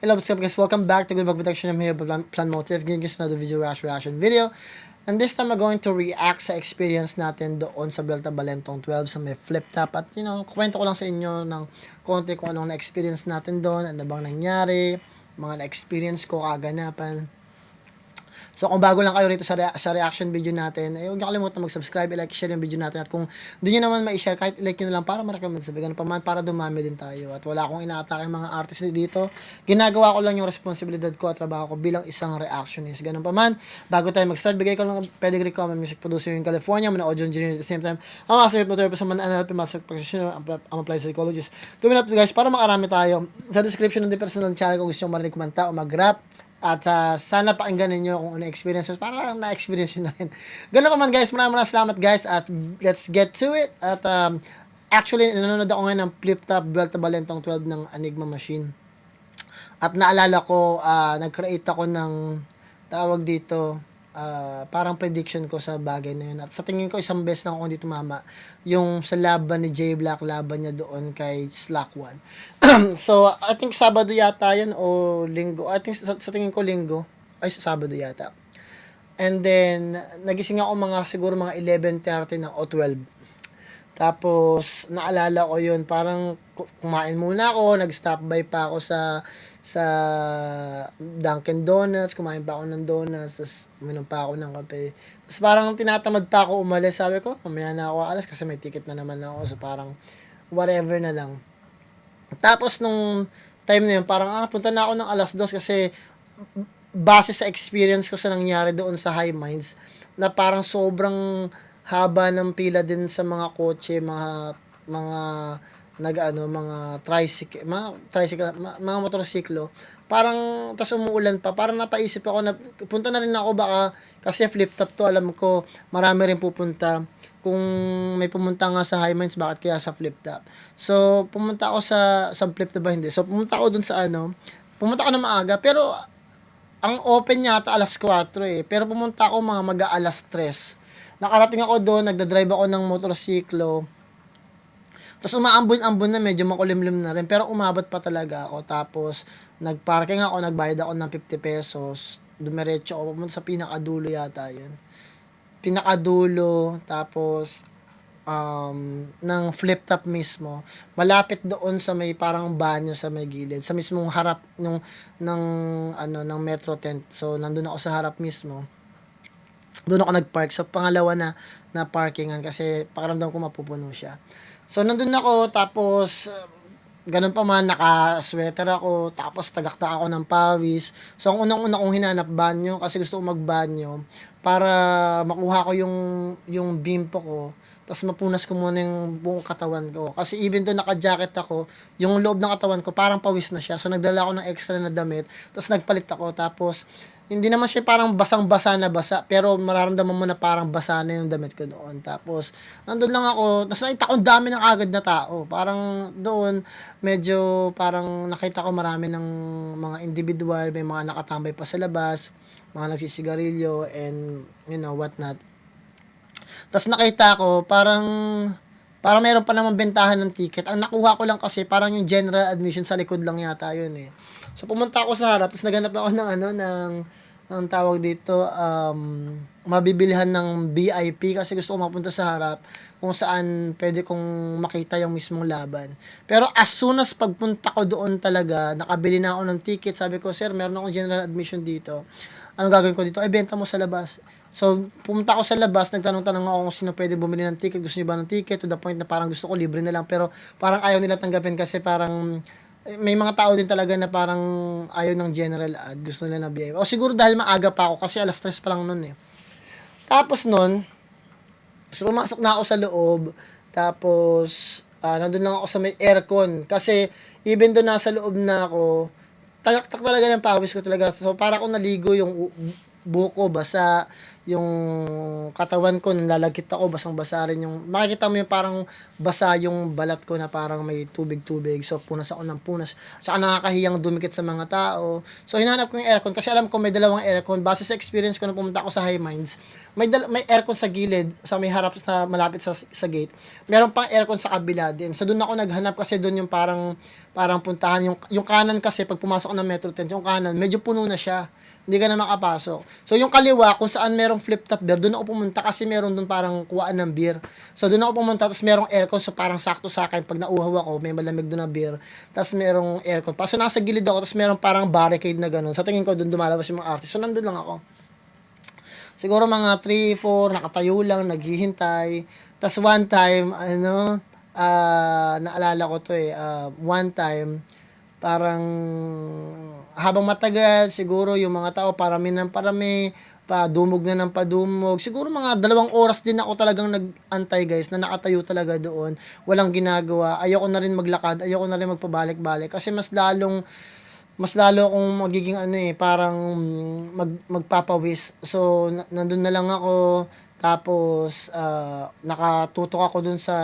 Hello, what's up guys? Welcome back to Good Bug Protection. I'm here with Plan Motive. Giving guys another video reaction video. And this time I'm going to react sa experience natin doon sa Delta Balentong 12 sa may flip top. At kwento ko lang sa inyo ng konti kung anong na-experience natin doon, ano bang nangyari, mga na-experience ko, kaganapan. So kung bago lang kayo rito sa reaction video natin, huwag niyo kalimutan mag-subscribe, i-like, share yung video natin. At kung hindi niyo naman ma-share, kahit i-like niyo na lang para ma-recommend sa ganun pa man, para dumami din tayo. At wala akong inaatake mga artist dito. Ginagawa ko lang yung responsibilidad ko at trabaho ko bilang isang reactionist. Ganun pa man, bago tayo mag-start, bigay ko lang pedigree ko, I'm a music producer in California, I'm an audio engineer at the same time. I'm a master motor sa man NLP, master practitioner, I'm applied psychologist. Gawin natin guys, para makarami tayo. Sa description ng personal channel ko, gusto nyo marinig kumanta o mag-rap. At sana pakinggan ninyo kung ano experiences para na-experience nyo na rin. Ganun naman guys, maraming salamat guys at let's get to it. At actually, nanonood ako ngayon ng Flip Top Delta Balentong 12 ng Enigma Machine. At naalala ko, nag-create ako ng tawag dito, parang prediction ko sa bagay na yun. At sa tingin ko, isang best lang ako hindi tumama. Yung sa laban ni J Black, laban niya doon kay Slack One. So, I think Sabado yata yun o Linggo. I think sa tingin ko Linggo. Ay, Sabado yata. And then, nagising ako siguro mga 11:30 na o 12. Tapos, naalala ko yun, parang kumain muna ako, nag-stop by pa ako sa Dunkin Donuts, kumain pa ako ng donuts, tapos uminom pa ako ng kape. Tapos parang tinatamad pa ako umalis, sabi ko, mamaya na ako alas kasi may ticket na naman ako, so parang whatever na lang. Tapos nung time na yun, parang punta na ako ng alas 2 kasi base sa experience ko sa nangyari doon sa High Minds, na parang sobrang haba ng pila din sa mga kotse, mga tricycle, mga motorsiklo. Parang tas umuulan pa, parang napaisip ako na punta na rin ako baka kasi flip top to, alam ko marami rin pupunta. Kung may pumunta nga sa High Minds, bakit kaya sa flip top? So pumunta ako sa flip top ba hindi? So pumunta ako dun sa pumunta ako na maaga, pero ang open yata alas 4 pero pumunta ako mga mag-aalas 3. Nakarating ako doon, nagdadrive ako ng motorsiklo. Tapos umaambon-ambon na, medyo makulimlim na rin. Pero umabot pa talaga ako. Tapos nagparking ako, nagbayad ako ng 50 pesos. Dumiretso ako, pumunta sa pinakadulo yata yun. Pinakadulo, tapos ng flip top mismo. Malapit doon sa may parang banyo sa may gilid. Sa mismong harap ng metro tent. So, nandun ako sa harap mismo. Doon ako nag-park. So, pangalawa na parkingan kasi pakiramdam ko mapupuno siya. So, nandun ako, tapos, ganun pa man, naka-sweater ako, tapos tagakta ako ng pawis. So, ang unang-una kong hinanap, banyo, kasi gusto ko magbanyo, para makuha ko yung bimpo ko, tapos mapunas ko muna yung buong katawan ko. Kasi even doon naka-jacket ako, yung loob ng katawan ko, parang pawis na siya. So, nagdala ako ng extra na damit, tapos nagpalit ako, tapos, hindi naman siya parang basang-basa na basa, pero mararamdaman mo na parang basa na yung damit ko doon. Tapos, nandun lang ako, tapos nakita ko dami ng agad na tao. Parang doon, medyo parang nakita ko marami ng mga individual, may mga nakatambay pa sa labas, mga nagsisigarilyo, and what not. Tapos nakita ko, parang meron pa namang bentahan ng ticket. Ang nakuha ko lang kasi, parang yung general admission sa likod lang yata yun So, pumunta ako sa harap, tapos naghanap ako ng tawag dito, mabibilihan ng VIP kasi gusto ko mapunta sa harap kung saan pwede kong makita yung mismong laban. Pero as soon as pagpunta ko doon talaga, nakabili na ako ng ticket, sabi ko, sir, meron akong general admission dito. Anong gagawin ko dito? Ay, benta mo sa labas. So, pumunta ako sa labas, nagtanong-tanong ako kung sino pwede bumili ng ticket, gusto niyo ba ng ticket, to the point na parang gusto ko libre na lang, pero parang ayaw nila tanggapin kasi parang may mga tao din talaga na parang ayaw ng general ad, gusto nila na VIP. O siguro dahil maaga pa ako kasi alas 3 pa lang nun Tapos nun, so pumasok na ako sa loob, tapos nandun lang ako sa may aircon kasi even doon nasa loob na ako, tagaktak talaga ng pawis ko talaga. So para akong naligo, yung buko basa, yung katawan ko nilalagkit ako, basang-basa rin yung makikita mo yung parang basa yung balat ko na parang may tubig-tubig. So punas ako ng punas. Saka nakakahiyang dumikit sa mga tao. So hinanap ko yung aircon kasi alam ko may dalawang aircon. Base sa experience ko na pumunta ako sa High Minds, may aircon sa gilid, sa may harap sa malapit sa gate. Meron pang aircon sa kabila din. So doon ako naghanap kasi doon yung parang parang puntahan yung kanan kasi pag pumasok ka ng Metro 10, yung kanan medyo puno na siya. Hindi ka na makapasok. So yung kaliwa kung saan merong flip top beer, doon ako pumunta kasi meron doon parang kuwaan ng beer. So doon ako pumunta tapos merong aircon so parang sakto sa akin pag nauuhaw ako, may malamig doon na beer. Tapos merong aircon. So nasa gilid ako tapos merong parang barricade na ganun. Sa tingin ko doon dumalabas yung mga artist. So nandun lang ako. Siguro mga 3, 4, nakatayo lang, naghihintay. Tapos one time, naalala ko to one time, parang habang matagal, siguro yung mga tao parami ng parami, padumog na ng padumog. Siguro mga 2 oras din ako talagang nag-antay guys, na nakatayo talaga doon. Walang ginagawa. Ayoko na rin maglakad, ayoko na rin magpabalik-balik. Kasi mas lalo akong magiging parang magpapawis. So, nandun na lang ako, tapos, nakatutok ako dun sa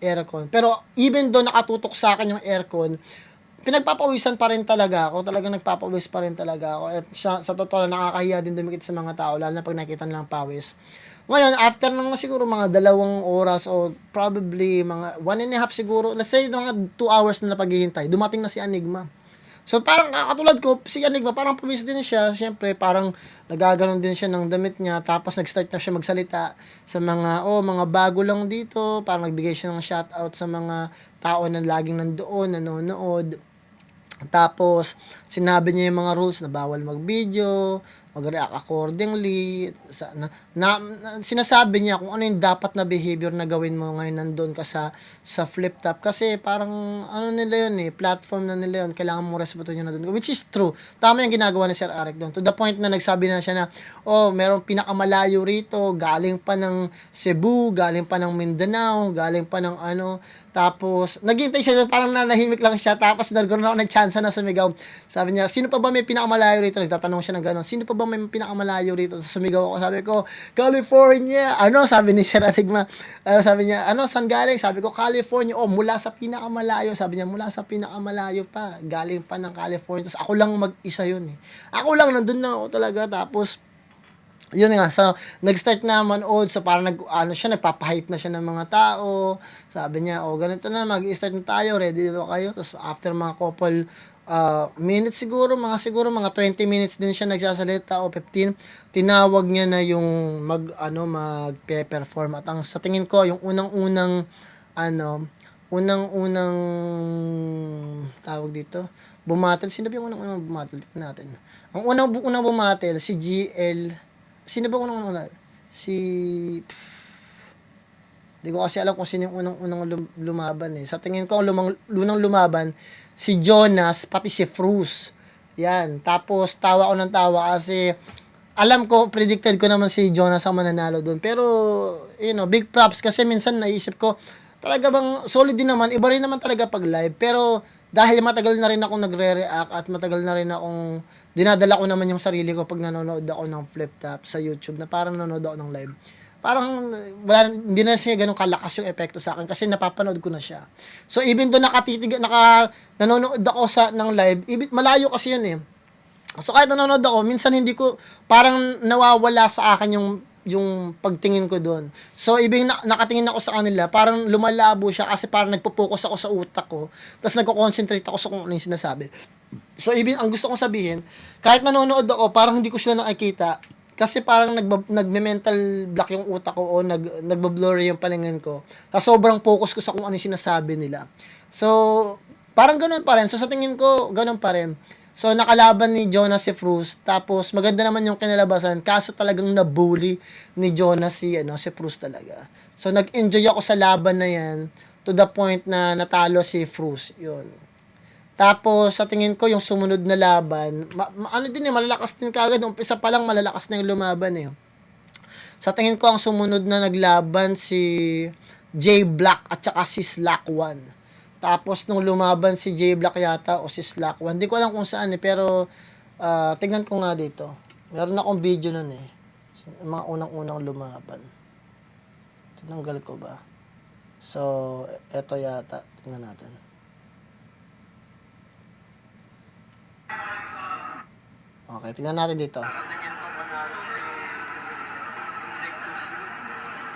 aircon. Pero, even though nakatutok sa akin yung aircon, pinagpapawisan pa rin talaga ako. Talagang nagpapawis pa rin talaga ako. At sa totoo lang, nakakahiya din dumikit sa mga tao, lalo na pag nakita nilang pawis. Ngayon, after ng siguro mga 2 oras o probably mga 1.5 siguro, let's say mga 2 hours na napaghihintay, dumating na si Enigma. So, parang katulad ko, si Enigma, parang pumis din siya. Siyempre, parang nagaganon din siya ng damit niya. Tapos, nag-start na siya magsalita sa mga bago lang dito. Parang nagbigay siya ng shoutout sa mga tao na laging nandoon, nanonood. Tapos, sinabi niya yung mga rules na bawal mag-video, mag-react accordingly. Sinasabi niya kung ano yung dapat na behavior na gawin mo ngayon nandun ka sa flip top. Kasi parang, nila yun platform na nila yun. Kailangan mo respetuhin yun na dun. Which is true. Tama yung ginagawa ni Sir Eric doon. To the point na nagsabi na siya na, merong pinakamalayo rito, galing pa ng Cebu, galing pa ng Mindanao, galing pa ng tapos, naghintay siya, parang nanahimik lang siya, tapos nagkaroon ako ng chance na sumigaw. Sabi niya, sino pa ba may pinakamalayo rito? Nagtatanong siya ng gano'n, sino pa ba may pinakamalayo rito? Sumigaw ako, sabi ko, California! Sabi ni Sir Enigma, sabi niya, saan galing? Sabi ko, California. Mula sa pinakamalayo. Sabi niya, mula sa pinakamalayo pa. Galing pa ng California. Tapos ako lang mag-isa yun Ako lang, nandun lang ako talaga. Tapos, yun nga, so, nag-start na manood, so parang nagpapahype na siya ng mga tao, sabi niya, ganito na, mag-start na tayo, ready ba kayo? Tapos, after mga couple minutes siguro mga 20 minutes din siya nagsasalita o 15, tinawag niya na yung magpe-perform, at sa tingin ko, yung unang-unang, unang-unang, tawag dito, bumatel, sino ba yung unang-unang bumatel dito natin? Ang unang bumatel, si GL. Sino ba unang-una? Hindi ko kasi alam kung sino yung unang lumaban Sa tingin ko, ang lunang lumaban, si Jonas, pati si Fruz. Yan. Tapos, tawa ko ng tawa kasi, alam ko, predicted ko naman si Jonas ang mananalo doon. Pero, big props kasi minsan naisip ko, talaga bang solid din naman, iba rin naman talaga pag live. Pero, dahil matagal na rin akong nagre-react at matagal na rin akong dinadala ko naman yung sarili ko pag nanonood ako ng flip top sa YouTube na parang nanonood ako ng live. Parang hindi na siya ganun kalakas yung epekto sa akin kasi napapanood ko na siya. So even though nanonood ako ng live, malayo kasi yun So kahit nanonood ako, minsan hindi ko, parang nawawala sa akin yung pagtingin ko doon. So, nakatingin ako sa kanila, parang lumalabo siya kasi parang nagpo-focus ako sa utak ko, tapos nagko-concentrate ako sa kung ano yung sinasabi. So, ang gusto kong sabihin, kahit nanonood ako, parang hindi ko sila nakikita, kasi parang nagme-mental block yung utak ko o nagbo-blurry yung paningin ko. Tapos sobrang focus ko sa kung ano yung sinasabi nila. So, parang ganun pa rin. So, sa tingin ko, ganun pa rin. So, nakalaban ni Jonas si Fruz. Tapos, maganda naman yung kinalabasan. Kaso talagang nabully ni Jonas si Fruz talaga. So, nag-enjoy ako sa laban na yan to the point na natalo si Fruz. Yun. Tapos, sa tingin ko, yung sumunod na laban, malalakas din kagad. Umpisa pa lang, malalakas na yung lumaban Sa tingin ko, ang sumunod na naglaban si J Black at saka si Slack 1. Tapos, nung lumaban si J Black yata o si Slack 1, hindi ko alam kung saan pero tignan ko nga dito. Meron akong video nun mga unang-unang lumaban. Tinanggal ko ba? So, eto yata. Tingnan natin. Okay, tingnan natin dito. Tingnan ko manalo si Invictus.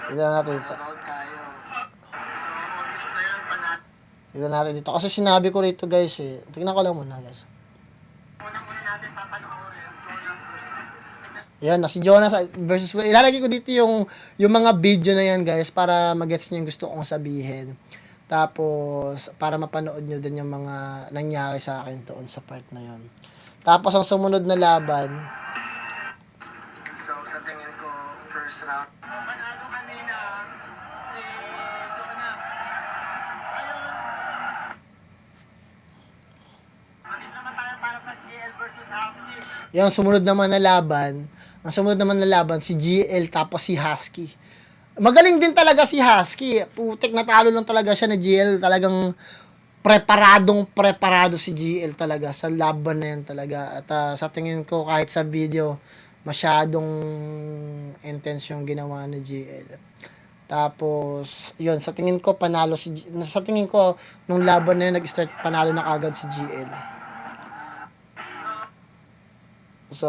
Tingnan natin dito. So, mag-guess na yan, panalo. Tignan natin dito. Kasi sinabi ko rito guys eh. Tignan ko lang muna guys. Unang-una natin papanoorin, Jonas versus yan, na si Jonas versus ilalagay ko dito yung mga video na yan guys para magets niyo yung gusto kong sabihin. Tapos para mapanood niyo din yung mga nangyari sa akin doon sa part na yon. Tapos ang sumunod na laban, so sa tingin ko first round panalo kanina si Jonas. Ayun, dito naman tayo para sa GL versus Husky. Yung sumunod naman na laban, ang sumunod naman na laban si GL tapos si Husky. Magaling din talaga si Husky. Putik, natalo lang talaga siya na GL. Talagang preparado si GL talaga sa laban na yan talaga. At sa tingin ko kahit sa video masyadong intense yung ginawa ni GL. Tapos yun, sa tingin ko panalo sa tingin ko nung laban na yun nag-start panalo na kagad si GL. So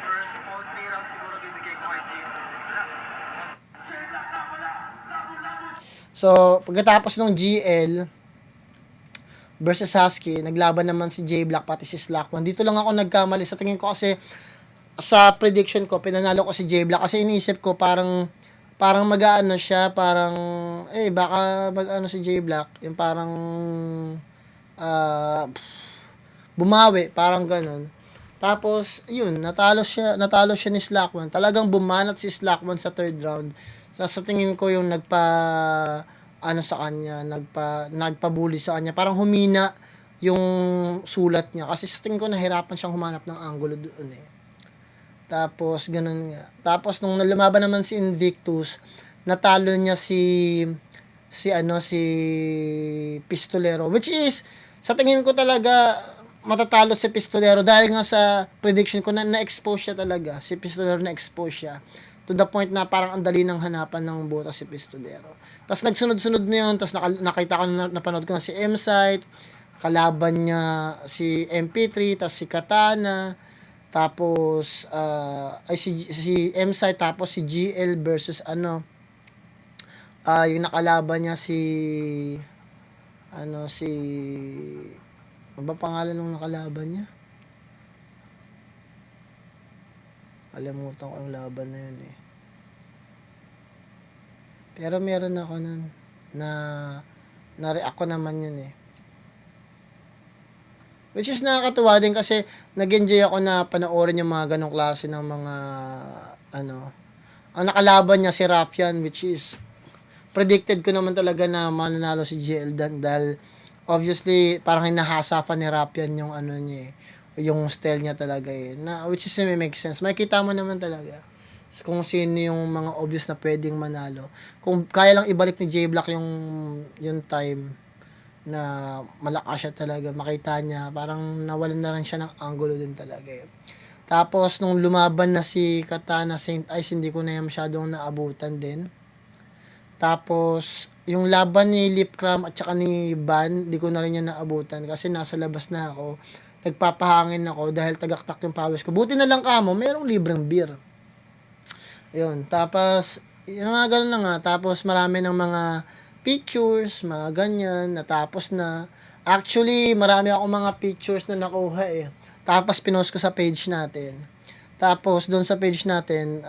first all 3 rounds siguro bibigay ko kay GL. So, pagkatapos ng GL versus Husky, naglaban naman si J Black pati si Slackman. Dito lang ako nagkamali. Sa tingin ko kasi sa prediction ko, pinanalo ko si J Black kasi iniisip ko parang mag-aano siya, parang baka mag-ano si J Black, yung parang bumawi, parang ganun. Tapos, yun, natalo siya ni Slackman. Talagang bumanat si Slackman sa third round. Sa tingin ko yung sa kanya, nagpabully sa kanya. Parang humina yung sulat niya. Kasi sa tingin ko nahirapan siyang humanap ng angulo doon eh. Tapos, ganun nga. Tapos, nung lumaban naman si Invictus, natalo niya si Pistolero. Which is, sa tingin ko talaga, matatalo si Pistolero dahil nga sa prediction ko na-expose siya talaga. Si Pistolero na-expose siya. To the point na parang ang dali ng hanapan ng bota si Pistolero. Tapos nagsunod-sunod na yun. Tapos nakita ko napanood ko na si M-Site. Kalaban niya si MP3. Tapos si Katana. Tapos si M-Site. Tapos si GL versus yung nakalaban niya ano ba pangalan ng nakalaban niya? Kalimutan ko yung laban na yun eh. Pero meron ako nun na-react ko naman yun eh. Which is nakakatuwa din kasi nag-enjoy ako na panoorin yung mga ganong klase ng mga ang nakalaban niya si Rafian, which is predicted ko naman talaga na mananalo si GL dahil obviously parang hinahasapan ni Rafian yung niya eh, yung style niya talaga eh, which is may make sense. Makikita mo naman talaga kung sino yung mga obvious na pwedeng manalo. Kung kaya lang ibalik ni J Black yung time na malakas siya talaga, makita niya parang nawalan na rin siya ng angulo din talaga eh. Tapos nung lumaban na si Katana Saint Ice, hindi ko na yan masyadong naabutan din. Tapos yung laban ni Lipcram at saka ni Van, di ko na rin yan naabutan kasi nasa labas na ako. Nagpapahangin ako dahil tagaktak yung pawis ko. Buti na lang kamo, merong libreng beer. Ayun, tapos yung mga ganun na nga. Tapos marami ng mga pictures, mga ganyan, natapos na. Actually, marami ako mga pictures na nakuha eh. Tapos pinost ko sa page natin. Tapos doon sa page natin,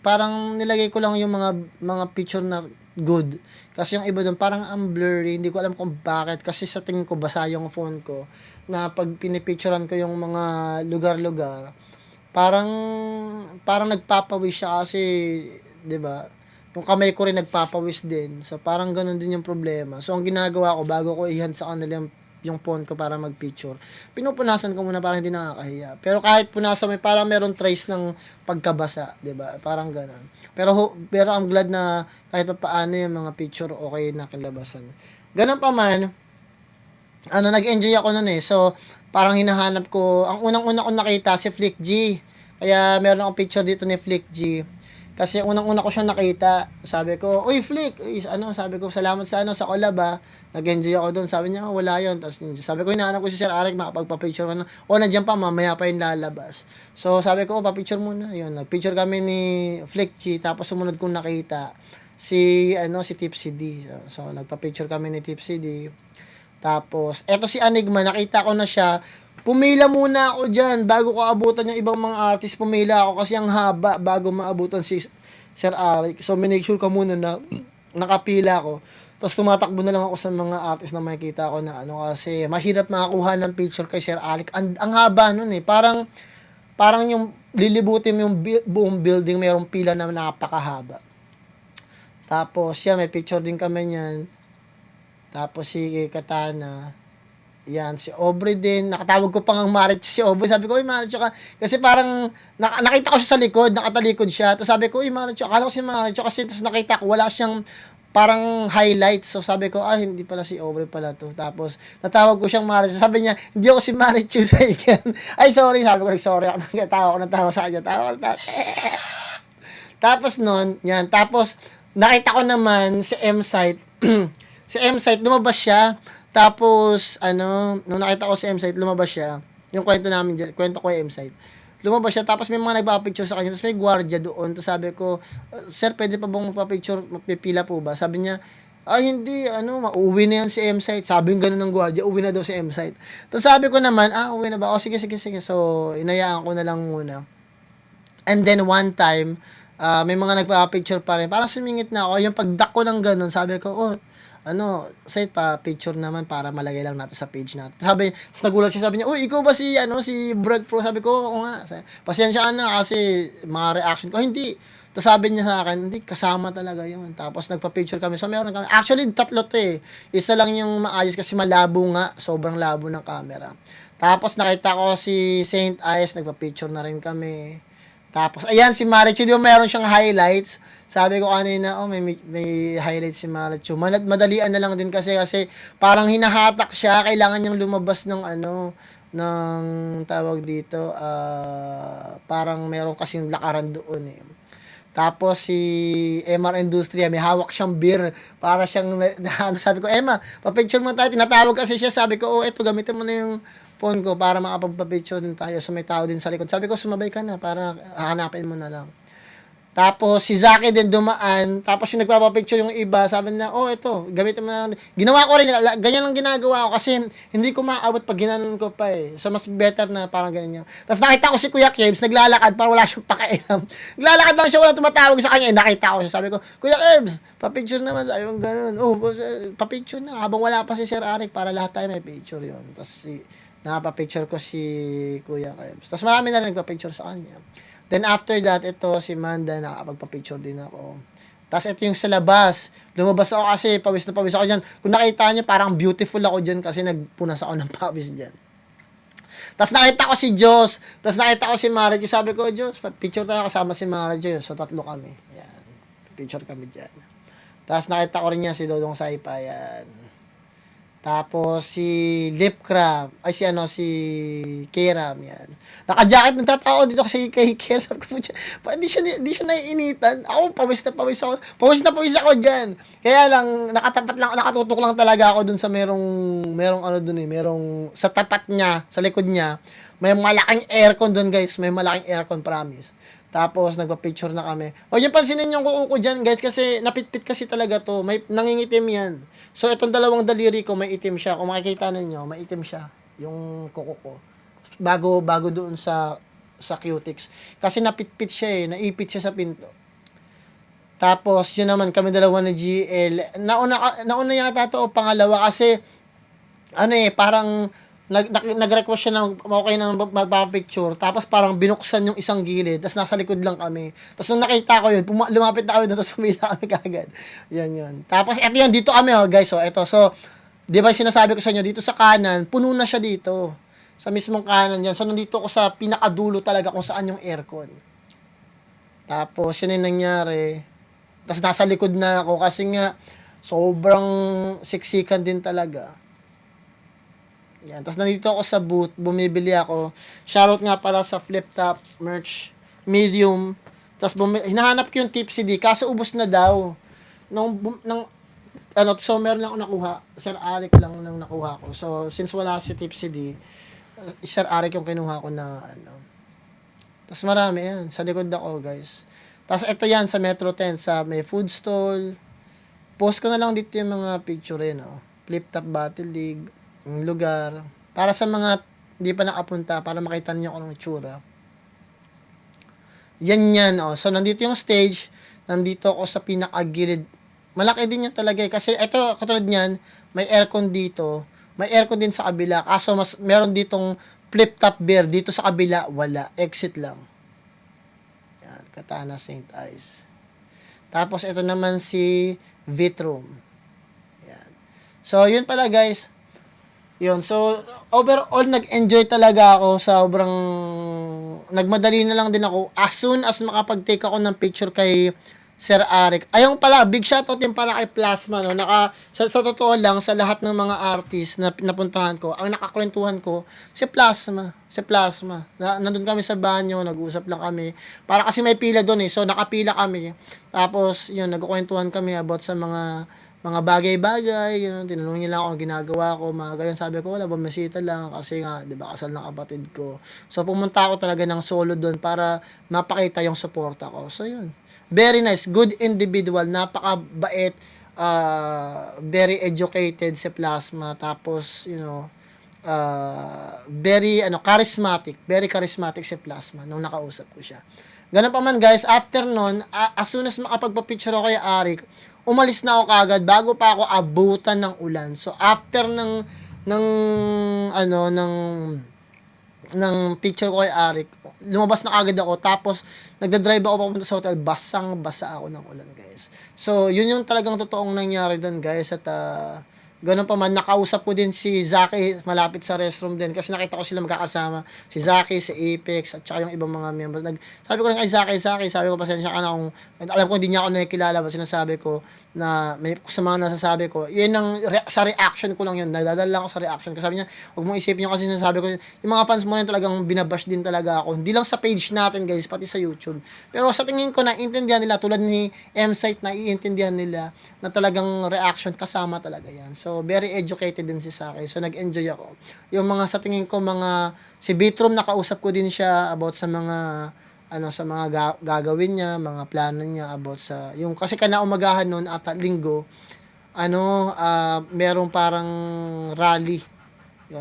parang nilagay ko lang yung mga picture na good. Kasi yung iba doon parang ang blurry, hindi ko alam kung bakit kasi sa tingin ko basa yung phone ko na pag pinipicturean ko yung mga lugar-lugar, parang nagpapawis siya kasi 'di ba? Yung kamay ko rin nagpapawis din. So parang ganoon din yung problema. So ang ginagawa ko bago ko i-hand sa kanila yung phone ko para mag-picture, pinupunasan ko muna para hindi nakakahiya. Pero kahit punasan mo, parang meron trace ng pagkabasa, 'di ba? Parang ganoon. Pero I'm glad na kahit paano yung mga picture okay na kilabasan. Ganun pa man, nag-enjoy ako nun eh. So, parang hinahanap ko, ang unang-una ko nakita si Flick G. Kaya meron akong picture dito ni Flick G. Kasi unang-una ko siyang nakita, sabi ko, "Uy, Flick, sabi ko, salamat sa sa collab ah. Nag-enjoy ako doon." Sabi niya, "Wala 'yon." Tapos sabi ko, hinahanap ko si Sir Arek, makapagpa-picture ko na. Nandiyan pa, mamaya pa yung lalabas. So, sabi ko, pa-picture muna. 'Yun, nag-picture kami ni Flick G, tapos sumunod kong nakita si Tipsy D. So nagpa-picture kami ni Tipsy D. Tapos, eto si Enigma, nakita ko na siya. Pumila muna ako dyan, bago ko abutan yung ibang mga artist, pumila ako kasi ang haba bago maabutan si Sir Eric. So, minake sure ko muna na nakapila ako. Tapos, tumatakbo na lang ako sa mga artist na makikita ko na kasi mahirap makakuha ng picture kay Sir Eric. Ang haba nun eh. Parang yung lilibutin yung buong building, mayroong pila na napakahaba. Tapos, may picture din kami niyan. Tapos si Katana, yan, si Aubrey din, nakatawag ko pa ng Marich si Aubrey, sabi ko, Marich ka, kasi parang, nakita ko siya sa likod, nakatalikod siya, tapos sabi ko, Marich, akala ko si Marich, kasi tapos nakita ko, wala siyang, parang highlights, so sabi ko, hindi pala si Aubrey pala to, tapos, natawag ko siyang Marich, sabi niya, hindi ako si Marich, ay, sorry, sabi ko, sorry, natawa sa kanya, tapos nun, yan, tapos, nakita ko naman, si M-Site, si M-Site, lumabas siya. Tapos, nung nakita ko si M-Site, lumabas siya. Yung kwento namin dyan, kwento ko yung M-Site. Lumabas siya, tapos may mga nagpapicture sa kanya, tapos may gwardiya doon. Tapos sabi ko, sir, pwede pa bang magpapicture, magpipila po ba? Sabi niya, hindi, mauwi na yan si M-Site. Sabi yung gano'n ng gwardiya, uwi na daw si M-Site. Tapos sabi ko naman, uwi na ba? Sige. So, inayaan ko na lang muna. And then, one time, may mga nagpapicture pa rin. Parang sumingit na ako. Yung pagdak ko ng gano'n, sabi ko, site pa picture naman para malagay lang natin sa page natin. Nagulat siya, sabi niya, ikaw ba si Brad Pro? Sabi ko, oo nga. Pasensya ka na kasi mga reaction ko, hindi. Tapos sabi niya sa akin, hindi, kasama talaga yun. Tapos nagpa-picture kami. So meron kami. Actually, 3 to eh. Isa lang yung maayos kasi malabo nga. Sobrang labo ng camera. Tapos nakita ko si Saint Ice, nagpa-picture na rin kami. Tapos, ayan, si Marichu, di ba meron siyang highlights? Sabi ko kanina, may highlights si Marichu. Madalian na lang din kasi parang hinahatak siya, kailangan niyang lumabas ng ng tawag dito, parang meron kasing lakaran doon eh. Tapos si MR Industria, may hawak siyang beer para siyang sabi ko, Emma, pa-picture mo tayo. Tinatawag kasi siya, sabi ko, eto, gamitin mo na yung phone ko para makapagpa-picture din tayo. So may tao din sa likod. Sabi ko, sumabay ka na para hahanapin mo na lang. Tapos si Zaki din dumaan, tapos yung nagpapapicture yung iba, sabi na, ito, gamitin mo na lang. Ginawa ko rin, ganyan lang ginagawa ko kasi hindi ko maabot pag ginanon ko pa eh. So mas better na parang ganyan. Tapos nakita ko si Kuya Kebs, naglalakad, parang wala siyang pakailam. Naglalakad lang siya, wala tumatawag sa kanya. Nakita ko siya, sabi ko, Kuya Kebs, papicture naman, sabi ko ganun. Papicture na, habang wala pa si Sir Eric para lahat tayo may picture yun. Tapos nakapapicture ko si Kuya Kebs. Tapos marami na rin nagpa-picture sa kanya. Then after that, ito si Manda, nakapagpa-picture din ako. Tapos ito yung sa labas. Lumabas ako kasi pawis na pawis ako dyan. Kung nakita niyo, parang beautiful ako dyan kasi nagpunas ako ng pawis dyan. Tapos nakita ko si Diyos. Tapos nakita ko si Marijo. Sabi ko, Diyos, picture tayo kasama si Marijo. So 3 kami. Yan. Picture kami dyan. Tapos nakita ko rin niya si Dodong Saipa. Yan. Tapos si Lip Crab, si Keram, yan. Naka-jacket, nagtatao dito kasi kay Keram. Sabi ko, hindi siya naiinitan. Ako, pawis na pawis ako dyan. Kaya lang, nakatutok lang talaga ako dun sa merong sa tapat niya, sa likod niya, may malaking aircon dun, guys. May malaking aircon, promise. Tapos, nagpa-picture na kami. Huwag niyo pansinin yung kuko ko dyan, guys, kasi napitpit kasi talaga to. May nangingitim yan. So, itong dalawang daliri ko, may itim siya. Kung makikita ninyo, may itim siya. Yung kuko ko. Bago doon sa cutics. Kasi napitpit siya eh. Naipit siya sa pinto. Tapos, yun naman, kami dalawa na GL. Nauna yata to o pangalawa kasi, parang, nag-request siya ng okay nang magpapicture, tapos parang binuksan yung isang gilid, tapos nasa likod lang kami. Tapos nung nakita ko yun, lumapit na kami doon, tapos pumila kami kagad. Yan. Tapos eto yun, dito kami guys, eto. So, di ba sinasabi ko sa inyo, dito sa kanan, puno na siya dito. Sa mismong kanan yan. So, nandito ako sa pinakadulo talaga kung saan yung aircon. Tapos, yun yung nangyari. Tapos nasa likod na ako kasi nga, sobrang siksikan din talaga. Yan. Tapos nandito ako sa booth, bumibili ako. Shoutout nga para sa Flip Top merch, medium. Tapos hinahanap ko yung Tipsy D, kaso ubos na daw. So meron lang ako nakuha. Sir Eric lang nang nakuha ko. So since wala si Tipsy D, Sir Eric yung kinuha ko na Tapos marami yan. Sa likod ako, guys. Tapos ito yan sa Metro 10 sa may food stall. Post ko na lang dito yung mga picture yun, oh. Flip Top Battle League, yung lugar. Para sa mga hindi pa nakapunta, para makita niyo kung anong itsura. Yan, oh. So, nandito yung stage. Nandito ako sa pinakagilid. Malaki din yan talaga, kasi ito, katulad niyan, may aircon dito. May aircon din sa kabila. Kaso, meron ditong flip top beer. Dito sa kabila, wala. Exit lang. Yan, Katana St. Ives. Tapos, ito naman si Vitroom. Yan. So, yun pala guys. Yun. So, overall, nag-enjoy talaga ako. Sobrang, nagmadali na lang din ako. As soon as makapag-take ako ng picture kay Sir Arik. Ayun pala, big shoutout din para kay Plasma, no? Sa totoo lang, sa lahat ng mga artist na napuntahan ko, ang nakakwentuhan ko, si Plasma. Nandun kami sa banyo, nag-uusap lang kami. Para kasi may pila doon eh. So, nakapila kami. Tapos, yun, nagkukwentuhan kami about sa mga bagay-bagay, yun, tinanong nila ako ang ginagawa ko, mga ganyan. Sabi ko, wala, bumisita lang kasi nga, di ba, kasal ng kapatid ko. So, pumunta ako talaga ng solo doon para mapakita yung suporta ko. So, yun. Very nice, good individual, napakabait, very educated si Plasma, tapos, very charismatic si Plasma nung nakausap ko siya. Ganun pa man guys, after nun, as soon as makapagpa-picture ako kay Arik, umalis na ako kagad bago pa ako abutan ng ulan. So after ng picture ko kay Arik, lumabas na agad ako, tapos nagda-drive ako papunta sa hotel, basang-basa ako ng ulan guys. So yun yung talagang totoong nangyari doon guys, at ganun pa man, nakausap ko din si Zaki malapit sa restroom din kasi nakita ko sila magkakasama. Si Zaki, si Apex, at saka yung ibang mga members. Sabi ko rin kay Zaki, sabi ko pasensya ka na kung alam ko hindi niya ako nakikilala, basta sinasabi ko na may sa mga nasasabi ko. Yun sa reaction ko lang yun. Nagdadala lang ako sa reaction. Kasi sabi niya, huwag mong isipin yung kasi sinasabi ko. Yung mga fans mo rin talagang binabash din talaga ako. Hindi lang sa page natin guys, pati sa YouTube. Pero sa tingin ko, naiintindihan nila, tulad ni M-Site, naiintindihan nila na talagang reaction kasama talaga yan. So, very educated din si Saki. So, nag-enjoy ako. Yung mga sa tingin ko, si Bitrom, nakausap ko din siya about sa mga gagawin niya, mga plano niya about sa, yung, kasi kinaumagahan noon at linggo, merong parang rally.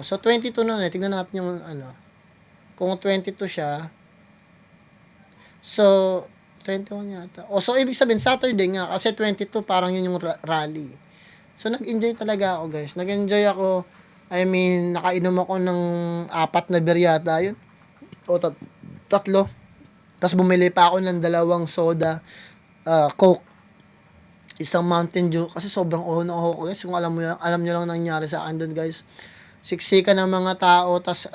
So, 22 noon eh. Tignan natin yung, kung 22 siya, so, 21 yata. So, ibig sabihin, Saturday nga, kasi 22, parang yun yung rally. So, nag-enjoy talaga ako, guys. Nag-enjoy ako. I mean, nakainom ako ng 4 na beer yata yun. O, 3. Tapos, bumili pa ako ng 2 soda, Coke, isang Mountain Dew. Kasi sobrang uho na uho ko, guys. Kung alam nyo lang nangyari sa akin doon, guys. Siksika ng mga tao. Tapos,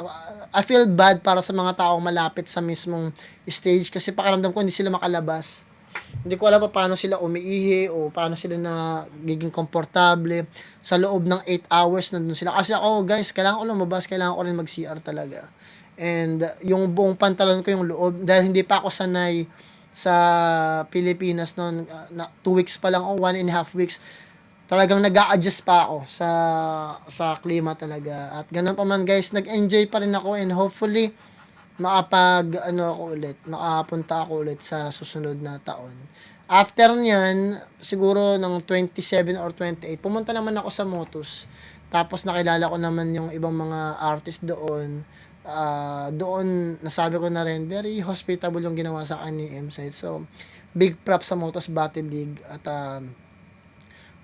I feel bad para sa mga taong malapit sa mismong stage. Kasi pakiramdam ko, hindi sila makalabas. Hindi ko alam pa paano sila umiihi o paano sila nagiging komportable sa loob ng 8 hours na doon sila. Kasi ako, guys, kailangan ko lumabas, kailangan ko rin mag-CR talaga. And yung buong pantalon ko, yung loob, dahil hindi pa ako sanay sa Pilipinas noon, 2 weeks pa lang o 1.5 weeks, talagang nag-a-adjust pa ako sa klima talaga. At ganun pa man guys, nag-enjoy pa rin ako, and hopefully makapunta ako ulit sa susunod na taon. After nyan, siguro ng 27 or 28, pumunta naman ako sa Motus. Tapos nakilala ko naman yung ibang mga artist doon. Doon, nasabi ko na rin, very hospitable yung ginawa sa akin ni M-Site. So, big props sa Motus Battle League. At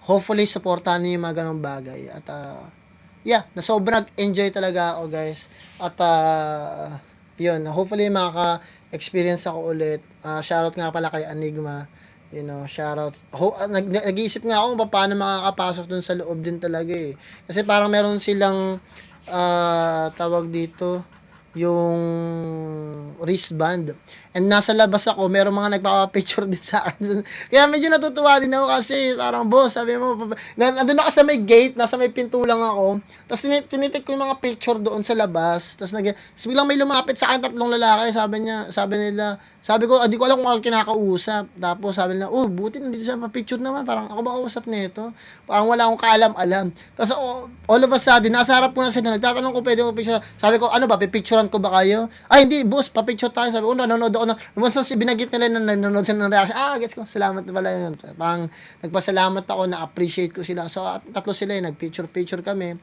hopefully, supportahan niyo yung mga ganong bagay. At sobrang enjoy talaga ako guys. At yun, hopefully makaka-experience ako ulit. Shoutout nga pala kay Enigma. Shoutout. Nag-iisip nga ako kung paano makakapasok dun sa loob din talaga eh. Kasi parang meron silang tawag dito, yung wristband. And nasa labas ako, meron mga nagpapapicture din sa akin. Kaya medyo natutuwa din ako kasi parang boss, sabi mo, nandun ako sa may gate, nasa may pinto lang ako. Tapos tinitik ko yung mga picture doon sa labas. Tapos biglang may lumapit sa akin 3 lalaki. Sabi ko, di ko alam kung ako kinakausap. Tapos sabi nila, buti nandito siya pa-picture naman. Parang ako ba kausap nito? Parang wala akong kaalam-alam. Tapos all of a sudden, nasa harap ko na sila. Nagtatanong ko, pwede mo picture. Sabi ko, ano ba, pipicture pipicturean ko ba kayo? Ay, hindi, boss, papicture tayo. Sabi ko, nanonood ako na. Once binagit nila na nanonood sila ng reaction, gets ko, salamat na pala yun. Parang, nagpasalamat ako, na-appreciate ko sila. So, tatlo sila, nag-picture kami.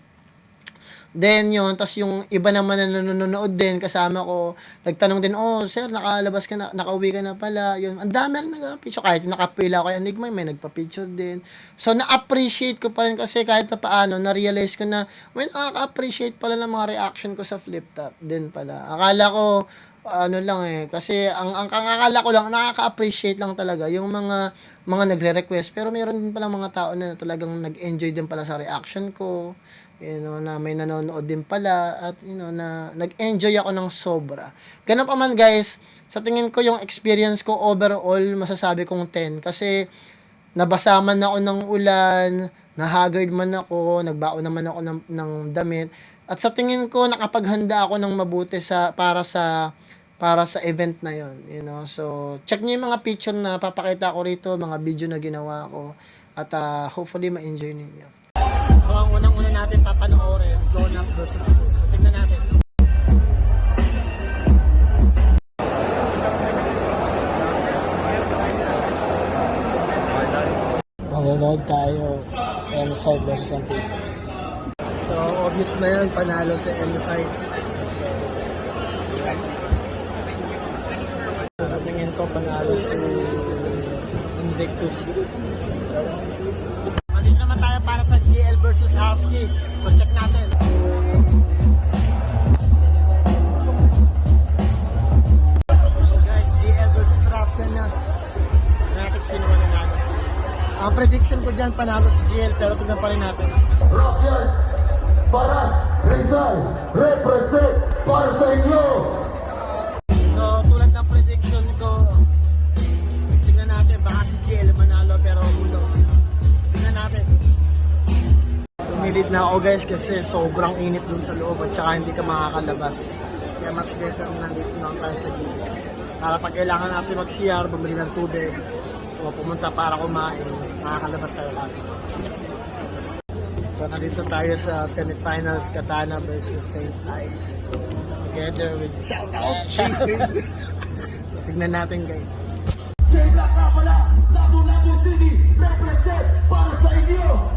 Then yun, tas yung iba naman na nanonood din kasama ko, nagtanong din, "Oh, sir, nakalabas ka na, nakauwi ka na pala." Yun, ang dami rin nagpa-picture kahit nakapila ko kay Enigma, may nagpa-picture din. So na-appreciate ko pa rin kasi kahit na paano na-realize ko na may nakaka-appreciate pala ng mga reaction ko sa flip top din pala. Akala ko ano lang kasi ang akala ko lang nakaka-appreciate lang talaga yung mga nagre-request pero meron din pala mga tao na talagang nag-enjoy din pala sa reaction ko. Na may nanonood din pala at na nag-enjoy ako ng sobra. Ganun pa man guys, sa tingin ko yung experience ko overall masasabi kong 10 kasi nabasa man ako ng ulan, na-haggard man ako, nagbaon naman ako ng damit at sa tingin ko nakapaghanda ako ng mabuti para sa event na yon, So, check niyo yung mga picture na papakita ko rito, mga video na ginawa ko at hopefully ma-enjoy ninyo. So, ang unang-una natin papanoorin, Jonas versus Cruz. So, tignan natin. Manonood tayo M-Side versus MP. So, obvious na yun, panalo si M-Side. So, sa tingin ko, panalo si Invictus. Para sa GL versus Husky. So check natin. So guys, GL versus Raptor na. Natin sino man nanalo. Ang prediction ko dyan, panalo si GL pero tignan pa rin natin. Raptor, Paras, Rizal, represent para sa inyo. So tulad ng prediction ko, tignan natin baka si GL manalo pero hulog sila. Tignan natin. Tumilit na ako guys kasi sobrang init dun sa loob at saka hindi ka makakalabas. Kaya mas better na nandito na tayo sa gilid. Para pag kailangan natin mag-CR, bumili ng tubig, o pumunta para kumain, makakalabas tayo kami. So nandito tayo sa semifinals, Katana versus St. Ives. Together with shoutout. So tignan natin guys. J-Black nga pala, Labu-Labu City, represent para sa inyo.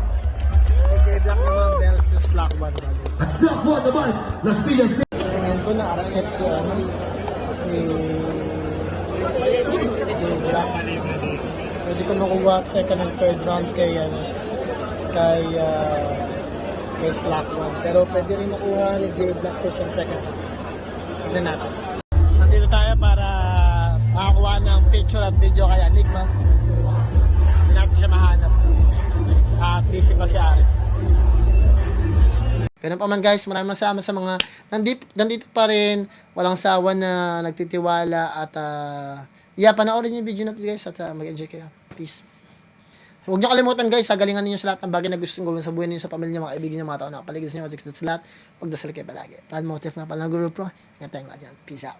J-Black naman versus Slack 1. At Slack 1 naman, Las Piñas. So tingnan ko na upset si J-Black. Pwede ko makuha second and third round kay Slack 1. Pero pwede rin makuha ni J-Black first and second. Tignan natin. Nandito tayo para makakuha ng picture at video kay Enigma. Hindi natin siya mahanap. At busy pa si Ari. Ganun pa man guys, maraming salamat sa mga nandito pa rin, walang sawa na nagtitiwala at panoorin yung video natin guys at mag-enjoy kayo. Peace. Huwag niyo kalimutan guys, galingan niyo sa lahat ng bagay na gusto nyo gawin sa buhay niyo, sa pamilya niyo, mga kaibigan niyo, mga tao na kapaligid sa inyo, that's lahat. Pagdasal kayo palagi. Plan motive na pala ng Guru Pro. Ingat tayong lahat dyan. Peace out.